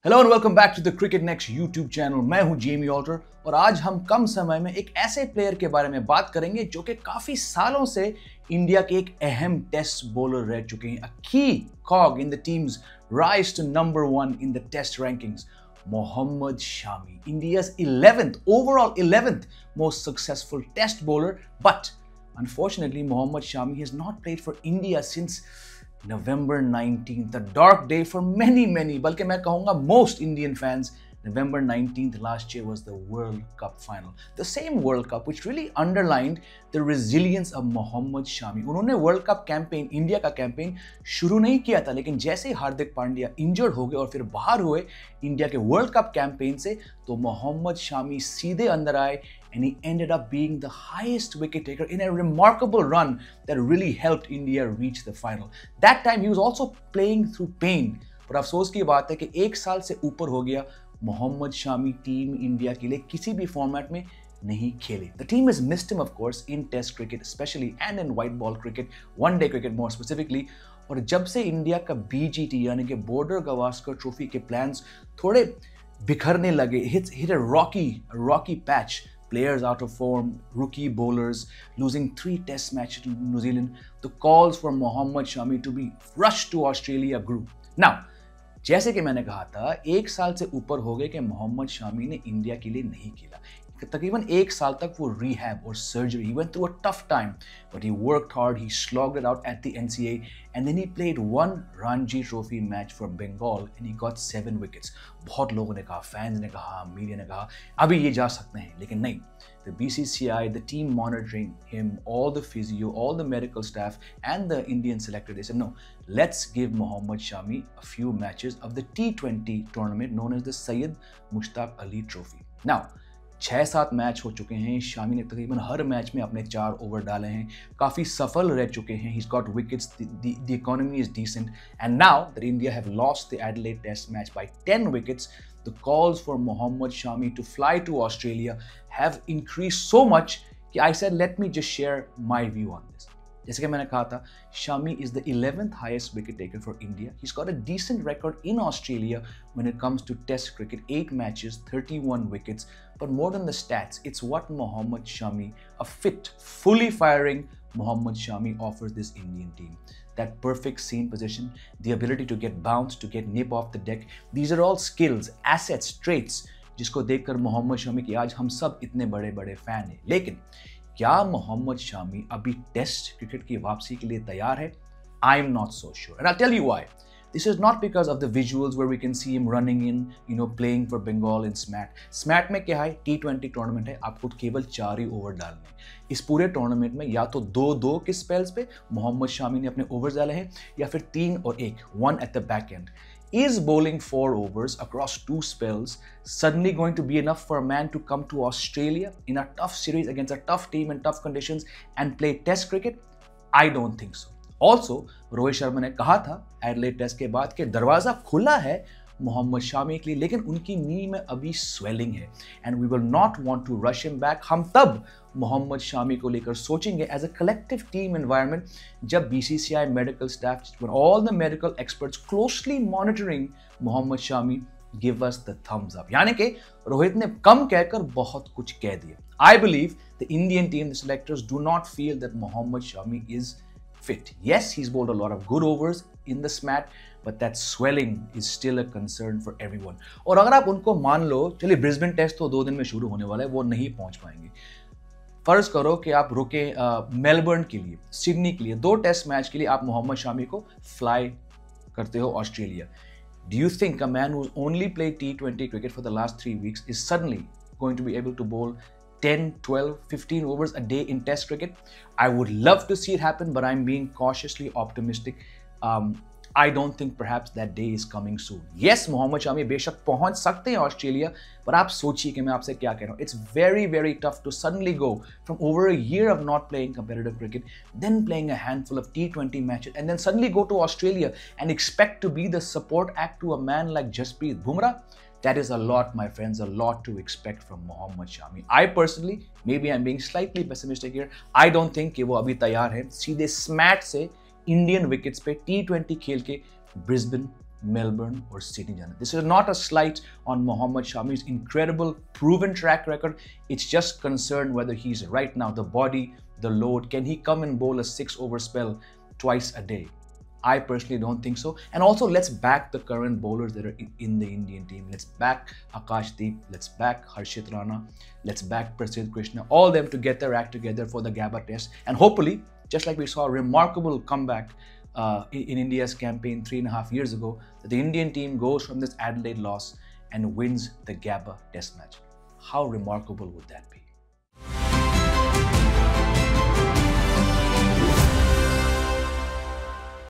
Hello and welcome back to the cricket next YouTube channel. मैं हूं Jamie alter और आज हम कम समय में एक ऐसे प्लेयर के बारे में बात करेंगे जो कि काफी सालों से इंडिया के एक अहम टेस्ट बॉलर रह चुके हैं, a key cog in the team's rise to number 1 in the test rankings. Mohammed Shami, India's 11th overall 11th most successful test bowler, but unfortunately Mohammad Shami has not played for India since November 19th, the dark day for many, बल्कि मैं कहूँगा most Indian fans. November 19th last year was the World Cup final. The same World Cup which really underlined the resilience of Mohammad Shami. उन्होंने world cup campaign, India का campaign शुरू नहीं किया था, लेकिन जैसे ही हार्दिक पांड्या इंजर्ड हो गए और फिर बाहर हुए इंडिया के वर्ल्ड कप कैंपेन से, तो मोहम्मद शामी सीधे अंदर आए and he ended up being the highest wicket taker in a remarkable run that really helped India reach the final. That time he was also playing through pain. पर अफसोस की बात है कि एक साल से ऊपर हो गया मोहम्मद शामी टीम इंडिया के लिए किसी भी फॉर्मेट में नहीं खेले. The team has missed him of course in test cricket especially and in white ball cricket, one day cricket more specifically. और जब से इंडिया का BGT यानी कि बॉर्डर गवास्कर ट्रॉफी के प्लान्स थोड़े बिखरने लगे, hit a rocky patch. Players out of form, rookie bowlers, losing 3 test matches to New Zealand, the calls for Mohammad Shami to be rushed to Australia grew. Now, जैसे कि मैंने कहा था, एक साल से ऊपर हो गए कि मोहम्मद शामी ने इंडिया के लिए नहीं खेला. तकरीबन एक साल तक वो रिहैब और surgery, he went through a tough time, but he worked hard, he slogged it out at the NCA, and then he played one Ranji Trophy match for Bengal and he got 7 wickets. बहुत लोगों ने कहा, fans ने कहा, media ने कहा, अभी ये जा सकते हैं, लेकिन नहीं. The BCCI, the team monitoring him, all the physio, all the medical staff, and the Indian selector, they said, no, let's give Mohammad Shami a few matches of the T20 tournament known as the Syed Mushtaq Ali Trophy. Now, 6-7 match हो चुके हैं. शामी ने तकरीबन हर match में अपने 4 over डाले हैं, काफ़ी सफल रह चुके हैं. He's got wickets, the economy is decent, and now that India have lost the Adelaide Test match by 10 wickets, the calls for Mohammad Shami to fly to Australia have increased so much कि I said let me just share my view on this. जैसे कि मैंने कहा था, Shami is the 11th highest wicket taker for India. He's got a decent record in Australia when it comes to test cricket, 8 matches, 31 wickets. But more than the stats, it's what Mohammad Shami, a fit, fully firing Mohammad Shami offers this Indian team. That perfect seam position, the ability to get bounced, to get nip off the deck. These are all skills, assets, traits, जिसको देखकर मोहम्मद शामी की आज हम सब इतने बड़े fan हैं. लेकिन क्या मोहम्मद शामी अभी टेस्ट क्रिकेट की वापसी के लिए तैयार है? I am not so sure, and I tell you why. This is not because of the visuals where we can see him running in, playing for Bengal in SMAT. SMAT में क्या है? T20 tournament है, आपको केवल 4 ही over डालने हैं. इस पूरे टूर्नामेंट में या तो 2-2 के स्पेल्स पे मोहम्मद शामी ने अपने ओवर्स डाले हैं, या फिर 3 और 1, 1 at the back end. Is bowling 4 overs across 2 spells suddenly going to be enough for a man to come to Australia in a tough series against a tough team in tough conditions and play test cricket? I don't think so. Also Rohit Sharma ने कहा था Adelaide test के बाद कि दरवाज़ा खुला है मोहम्मद शामी के लिए, लेकिन उनकी नी में अभी स्वेलिंग है and we will not want to rush him back. हम तब मोहम्मद शामी को लेकर सोचेंगे as a collective team environment जब BCCI medical staff, all the medical experts closely monitoring Mohammed Shami give us the thumbs up. यानी कि रोहित ने कम कहकर बहुत कुछ कह दिया. I believe the Indian team, the selectors do not feel that Mohammed Shami is fit. Yes, he's bowled a lot of good overs in the SMAT, but that swelling is still a concern for everyone. और अगर आप उनको मान लो, चलिए Brisbane test तो 2 दिन में शुरू होने वाला है, वो नहीं पहुंच पाएंगे. फर्ज करो कि आप रुके मेलबर्न के लिए, सिडनी के लिए, 2 टेस्ट मैच के लिए आप मोहम्मद शामी को फ्लाई करते हो Australia. Do you think a man who's only played T20 cricket for the last 3 weeks is suddenly going to be able to bowl 10, 12, 15 overs a day in test cricket? I would love to see it happen, but I'm being cautiously optimistic. I don't think perhaps that day is coming soon. Yes, Mohammed Shami बेशक पहुंच सकते हैं Australia, पर आप सोचिए कि मैं आपसे क्या कह रहा हूं. It's very tough to suddenly go from over a year of not playing competitive cricket, then playing a handful of T20 matches, and then suddenly go to Australia and expect to be the support act to a man like Jasprit Bumrah. That is a lot, my friends, a lot to expect from Mohammad Shami. I personally, maybe I'm being slightly pessimistic here, I don't think कि वो अभी तैयार है सीधे स्मैट से Indian wickets पे T20 खेल के ब्रिस्बेन Melbourne or Sydney जाना. This is not a slight on Mohammad Shami's incredible proven track record. It's just concerned whether he's right now, the body, the load. Can he come and bowl a 6-over spell twice a day? I personally don't think so. And also, let's back the current bowlers that are in the Indian team. Let's back Akashdeep, let's back Harshit Rana, let's back Prasidh Krishna, all them to get their act together for the Gabba Test. And hopefully, just like we saw a remarkable comeback in India's campaign 3.5 years ago, that the Indian team goes from this Adelaide loss and wins the Gabba Test match. How remarkable would that be?